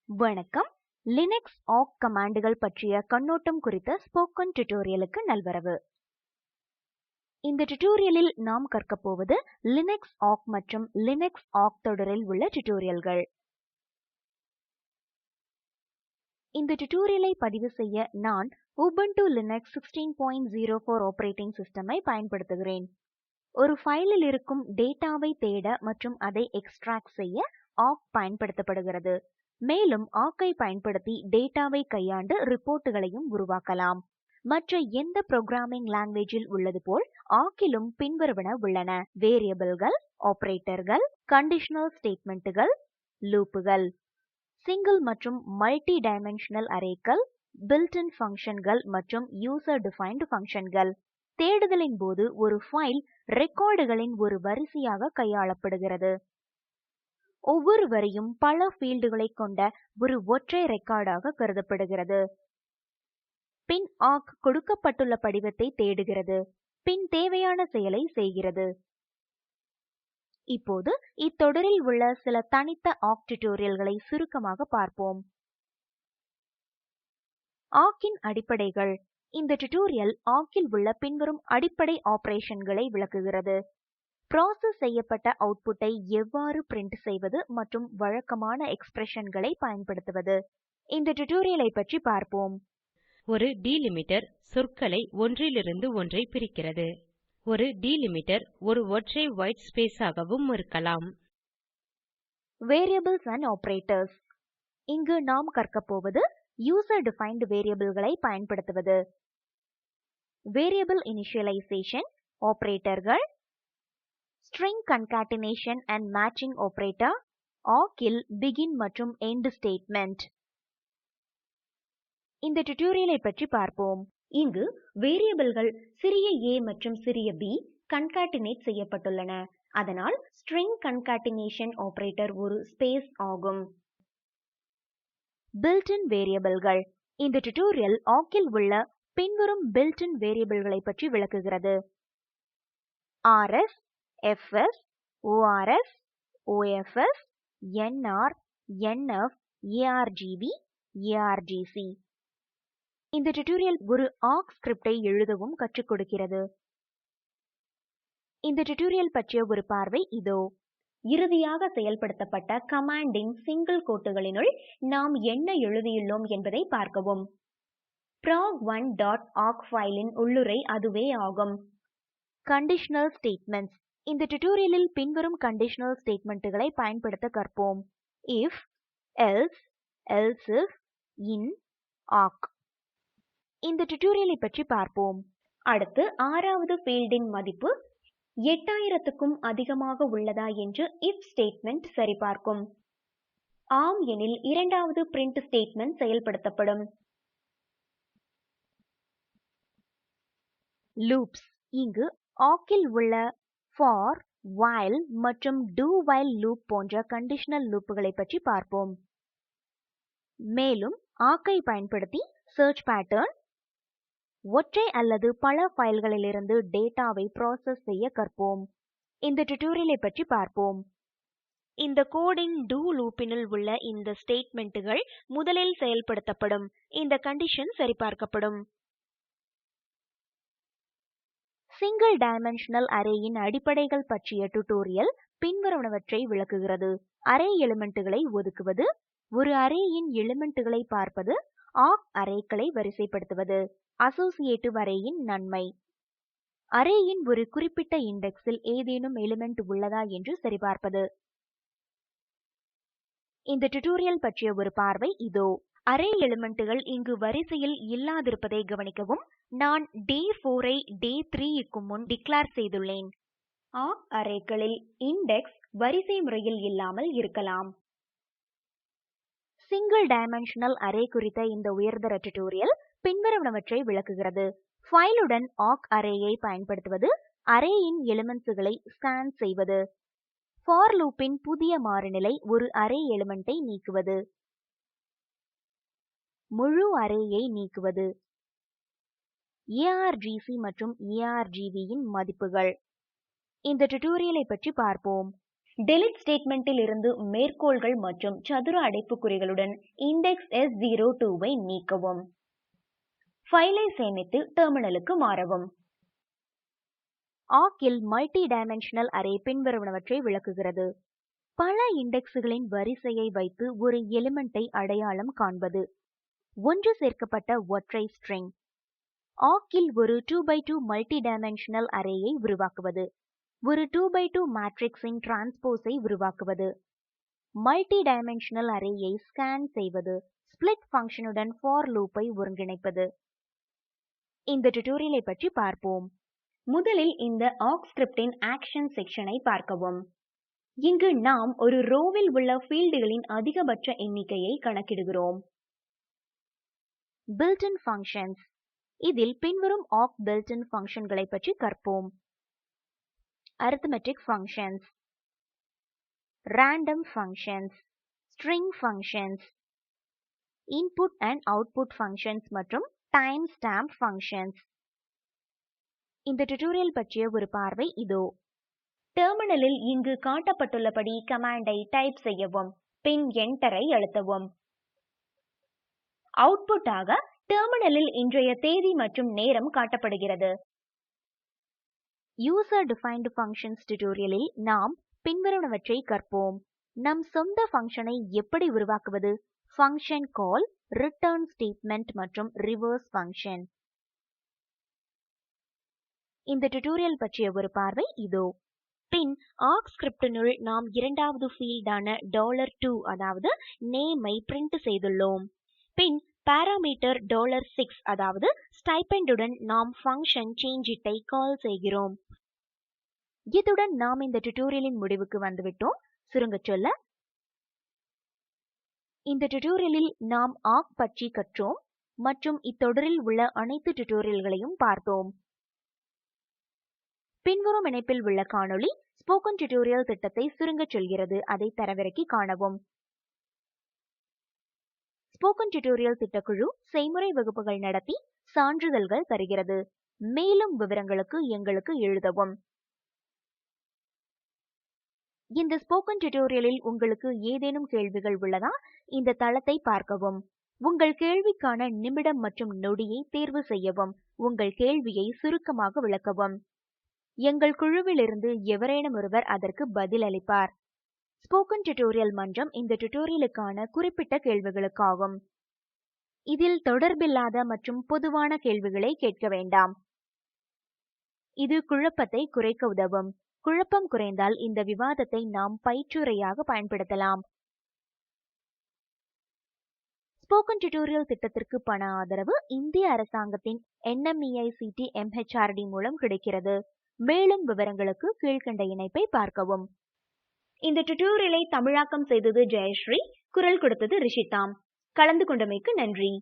வணக்கம். லினக்ஸ் ஆக் கமாண்டுகள் பற்றிய கண்ணோட்டம் குறித்த ஸ்போக்கன் டியூட்டோரியலுக்கு நல்வரவு. இந்த டியூட்டோரியலில் நாம் கற்கப் போவது லினக்ஸ் ஆக் மற்றும் லினக்ஸ் ஆக் தொடரில் உள்ள டியூட்டோரியல்கள். இந்த டியூட்டோரியலை பதிவு செய்ய நான் உபுண்டு லினக்ஸ் 16.04 ஆப்பரேட்டிங் சிஸ்டமை பயன்படுத்துகிறேன். ஒரு ஃபைலில் இருக்கும் டேட்டாவை தேட மற்றும் அதை எக்ஸ்ட்ராக்ட் செய்ய ஆக் பயன்படுத்தப்படுகிறது. மேலும் ஆக்கை பயன்படுத்தி டேட்டாவை கையாண்டு ரிப்போர்ட்டுகளையும் உருவாக்கலாம். மற்ற எந்த புரோகிராமிங் லாங்குவேஜில் உள்ளது போல் ஆக்கிலும் பின்வருவன உள்ளன: வேரியபிள்கள், ஆபரேட்டர்கள், கண்டிஷனல் ஸ்டேட்மெண்ட்டுகள், லூப்புகள், சிங்கிள் மற்றும் மல்டி டைமென்ஷனல் அரேக்கள், பில்ட்-இன் ஃபங்க்ஷன்கள் மற்றும் யூசர் டிஃபைன்டு ஃபங்க்ஷன்கள். தேடுதலின் போது ஒரு ஃபைல் ரெக்கார்டுகளின் ஒரு வரிசையாக கையாளப்படுகிறது. ஒவ்வொரு வரியும் பல ஃபீல்டுகளை கொண்ட ஒரு ஒற்றை ரெக்கார்டாக கருதப்படுகிறது. பின் ஆக் கொடுக்கப்பட்டுள்ள படிவத்தை தேடுகிறது, பின் தேவையான செயலை செய்கிறது. இப்போது இத்தொடரில் உள்ள சில தனித்த ஆக் டியூட்டோரியல்களை சுருக்கமாக பார்ப்போம். ஆக்கின் அடிப்படைகள். இந்த டியூட்டோரியல் ஆக்கில் உள்ள பின்வரும் அடிப்படை ஆபரேஷன்களை விளக்குகிறது: ப்ராசஸ் செய்யப்பட்ட அவுட்புட்டை எவ்வாறு பிரிண்ட் செய்வது மற்றும் வழக்கமான எக்ஸ்பிரஷன்களை பயன்படுத்துவது. இந்த டியூட்டோரியலை பற்றி பார்ப்போம். ஒரு டெலிமிட்டர் சொற்களை ஒன்றிலிருந்து ஒன்றை பிரிக்கிறது. ஒரு டெலிமிட்டர் ஒரு ஒற்றை வைட் ஸ்பேஸ் ஆகவும் இருக்கலாம். Variables and operators. இங்கு நாம் கற்கப் போவது யூசர் டிஃபைன்டு வேரியபிள்களை பயன்படுத்துவது, வேரியபிள் இனிஷியலைசேஷன், ஆப்பரேட்டர்கள், string concatenation and matching operator, ஆக்கில் begin மற்றும் end statement. இந்த டியூட்டோரியலை பற்றி பார்ப்போம். இங்கு வேரியபிள்கள் சிறிய a மற்றும் சிறிய b கன்காட்டினேட் செய்யப்பட்டுள்ளன. அதனால் string concatenation operator ஒரு ஸ்பேஸ் ஆகும். built-in வேரியபிள்கள். இந்த டியூட்டோரியல் ஆக்கில் உள்ள பின்வரும் built-in வேரியபிள்களை பற்றி விளக்குகிறது: rs, fs, ors, ofs, nr, nf, argv, argc. இந்த டியூட்டோரியல் ஒரு ஆக் ஸ்கிரிப்டை எழுதவும் கற்றுக் கொடுக்கிறது. இந்த டியூட்டோரியல் பற்றிய ஒரு பார்வை இதோ. இறுதியாக செயல்படுத்தப்பட்ட கமாண்டின் சிங்கிள் கோட்டுகளினுள் நாம் என்ன எழுதியுள்ளோம் என்பதை பார்க்கவும். prog1.awk ஃபைலின் உள்ளுரை அதுவே ஆகும். Conditional statements. இந்த டியூட்டோரியலில் பின்வரும் கண்டிஷனல் ஸ்டேட்மெண்ட்டுகளை பயன்படுத்த கற்போம்: if, else, elsif, in, awk. இந்த டியூட்டோரியலை பற்றி பார்ப்போம். அடுத்து ஆறாவது ஃபீல்டின் மதிப்பு 8000க்கும் அதிகமாக உள்ளதா என்று if ஸ்டேட்மெண்ட் சரிபார்க்கும். ஆம் எனில் இரண்டாவது பிரிண்ட் ஸ்டேட்மெண்ட் செயல்படுத்தப்படும். லூப்ஸ். இங்கு ஆக்கில் உள்ள for, while மற்றும் do while லூப் போன்ற கண்டிஷனல் லூப்புகளை பற்றி பார்ப்போம். மேலும் ஆக்கை பயன்படுத்தி சர்ச் பேட்டர்ன், ஒற்றை அல்லது பல ஃபைல்களிலிருந்து டேட்டாவை ப்ராசஸ் செய்ய கற்போம். இந்த டியூட்டோரியலை பற்றி பார்ப்போம். இந்த கோடின் do லூப்பினுள் உள்ள இந்த ஸ்டேட்மெண்ட்டுகள் முதலில் செயல்படுத்தப்படும். இந்த கண்டிஷன் சரிபார்க்கப்படும். சிங்கிள் டைமென்ஷனல் அரேயின் அடிப்படைகள் பற்றிய டியூட்டோரியல் பின்வருவனவற்றை விளக்குகிறது: அரே எலிமெண்ட்டுகளை ஒதுக்குவது, ஒரு அரேயின் எலிமெண்ட்டுகளை பார்ப்பது, ஆக் அரேக்களை வரிசைப்படுத்துவது, அசோசியேட்டிவ் அரேயின் நன்மை, அரேயின் ஒரு குறிப்பிட்ட இண்டெக்ஸில் ஏதேனும் எலிமெண்ட் உள்ளதா என்று சரிபார்ப்பது. இந்த டியூட்டோரியல் பற்றிய ஒரு பார்வை இதோ. அரே எலிமெண்ட்டுகள் இங்கு வரிசையில் இல்லாதிருப்பதை கவனிக்கவும். நான் day4 ஐ day3க்கு முன் டிக்ளேர் செய்துள்ளேன். ஆக் அரேக்களில் இண்டெக்ஸ் வரிசை முறையில் இல்லாமல் இருக்கலாம். சிங்கிள் டைமென்ஷனல் அரே குறித்த இந்த உயர்தர டியூட்டோரியல் பின்வருவனவற்றை விளக்குகிறது: ஃபைலுடன் ஆக் அரேயை பயன்படுத்துவது, அரேயின் எலிமெண்ட்ஸ்களை ஸ்கேன் செய்வது, ஃபார் லூப்பின் புதிய மாறுநிலை ஒரு அரே எலிமெண்ட்டை நீக்குவது, முழு அரேயை நீக்குவது, argc மற்றும் argv இன் மதிப்புகள். இந்த டியூட்டோரியலை பற்றி பார்ப்போம். delete ஸ்டேட்மெண்டில் இருந்து மேற்கோள்கள் மற்றும் சதுர அடைப்புக்குறிகளுடன் இண்டெக்ஸ் S02 ஐ நீக்கவும். ஃபைலை சேமித்து டெர்மினலுக்கு மாறவும். AWK மல்டி டைமென்ஷனல் அரே பின்வருவனவற்றை விளக்குகிறது. பல இண்டெக்ஸ்களின் வரிசையை வைத்து ஒரு எலிமெண்டை அடையாளம் காண்பது. ஒன்று சேர்க்கப்பட்ட ஒற்றை ஸ்ட்ரிங். AWK ஒரு 2x2 மல்டி டைமென்ஷனல் அரேயை உருவாக்குவது. ஒரு 2x2 மேட்ரிக்ஸின் டிரான்ஸ்போஸை உருவாக்குவது. மல்டி டைமென்ஷனல் அரேயை ஸ்கேன் செய்வது. ஸ்பிளிட் ஃபங்க்ஷனுடன் ஃபார் லூப்பை ஒருங்கிணைப்பது. இந்த டியூட்டோரியலை பற்றி பார்ப்போம். முதலில் இந்த AWK ஸ்கிரிப்டின் ஆக்ஷன் செக்ஷனை பார்க்கவும். இங்கு நாம் ஒரு ரோவில் உள்ள ஃபீல்டுகளின் அதிகபட்ச எண்ணிக்கையை கணக்கிடுகிறோம். built-in functions. இதில் பின்வரும் AWK built-in functionகளை பற்றி கற்போம். arithmetic functions, random functions, string functions, input and output functions மற்றும் timestamp functions. இந்த டியூட்டோரியல் பற்றிய ஒரு பார்வை இதோ. டெர்மினலில் இங்கு காட்டப்பட்டுள்ளபடி கமாண்டை டைப் செய்யவும். பின் என்டரை அழுத்தவும். அவுட்புட்டாக டெர்மினலில் இன்றைய தேதி மற்றும் நேரம் காட்டப்படுகிறது. யூசர் டிஃபைன்ட் ஃபங்க்ஷன்ஸ் டியூட்டோரியலில் நாம் பின்வருவனவற்றை கற்போம். நம் சொந்த ஃபங்க்ஷனை எப்படி உருவாக்குவது, ஃபங்க்ஷன் கால், ரிட்டர்ன் ஸ்டேட்மெண்ட் மற்றும் ரிவர்ஸ் ஃபங்க்ஷன். இந்த டியூட்டோரியல் பற்றிய ஒரு பார்வை இதோ. பின் AWK ஸ்கிரிப்டினுள் நாம் இரண்டாவது ஃபீல்டான $2 அதாவது நேமை பிரிண்ட் செய்துள்ளோம். பின் பாராமீட்டர் $6 அதாவது ஸ்டைபெண்டுடன் நாம் ஃபங்க்ஷன் சேஞ்சிட்டை கால் செய்கிறோம். இதுடன் நாம் இந்த டியூட்டோரியலின் முடிவுக்கு வந்துவிட்டோம். சுருங்கச் சொல்ல, இந்த டியூட்டோரியலில் நாம் AWK பற்றி கற்றோம் மற்றும் இத்தொடரில் உள்ள அனைத்து டியூட்டோரியல்களையும் பார்த்தோம். பின்வரும் இணைப்பில் உள்ள காணொளி ஸ்போக்கன் டியூட்டோரியல் திட்டத்தை சுருங்கச் சொல்கிறது. அதை தரவிறக்கி காணவும். ஸ்போக்கன் டியூட்டோரியல் திட்டக்குழு செய்முறை வகுப்புகள் நடத்தி சான்றிதழ்கள் தருகிறது. மேலும் விவரங்களுக்கு எங்களுக்கு எழுதவும். இந்த ஸ்போக்கன் டியூட்டோரியலில் உங்களுக்கு ஏதேனும் கேள்விகள் உள்ளதா? இந்த தளத்தை பார்க்கவும். உங்கள் கேள்விக்கான நிமிடம் மற்றும் நொடியை தேர்வு செய்யவும். உங்கள் கேள்வியை சுருக்கமாக விளக்கவும். எங்கள் குழுவிலிருந்து எவரேனும் ஒருவர் அதற்கு பதிலளிப்பார். ஸ்போக்கன் டியூட்டோரியல் மன்றம் இந்த டியூட்டோரியலுக்கான குறிப்பிட்ட கேள்விகளுக்காகும். இதில் தொடர்பில்லாத மற்றும் பொதுவான கேள்விகளை கேட்க வேண்டாம். இது குழப்பத்தை குறைக்க உதவும். குழப்பம் குறைந்தால் இந்த விவாதத்தை நாம் பயிற்றுரையாக பயன்படுத்தலாம். ஸ்போக்கன் டியூட்டோரியல் திட்டத்திற்கு பண ஆதரவு இந்திய அரசாங்கத்தின் NMEICT MHRD மூலம் கிடைக்கிறது. மேலும் விவரங்களுக்கு கீழ்க்கண்ட இணைப்பை பார்க்கவும். இந்த டியூட்டோரியலை தமிழாக்கம் செய்தது ஜெயஸ்ரீ, குரல் கொடுத்தது ரிஷிதாம். கலந்து கொண்டமைக்கு நன்றி.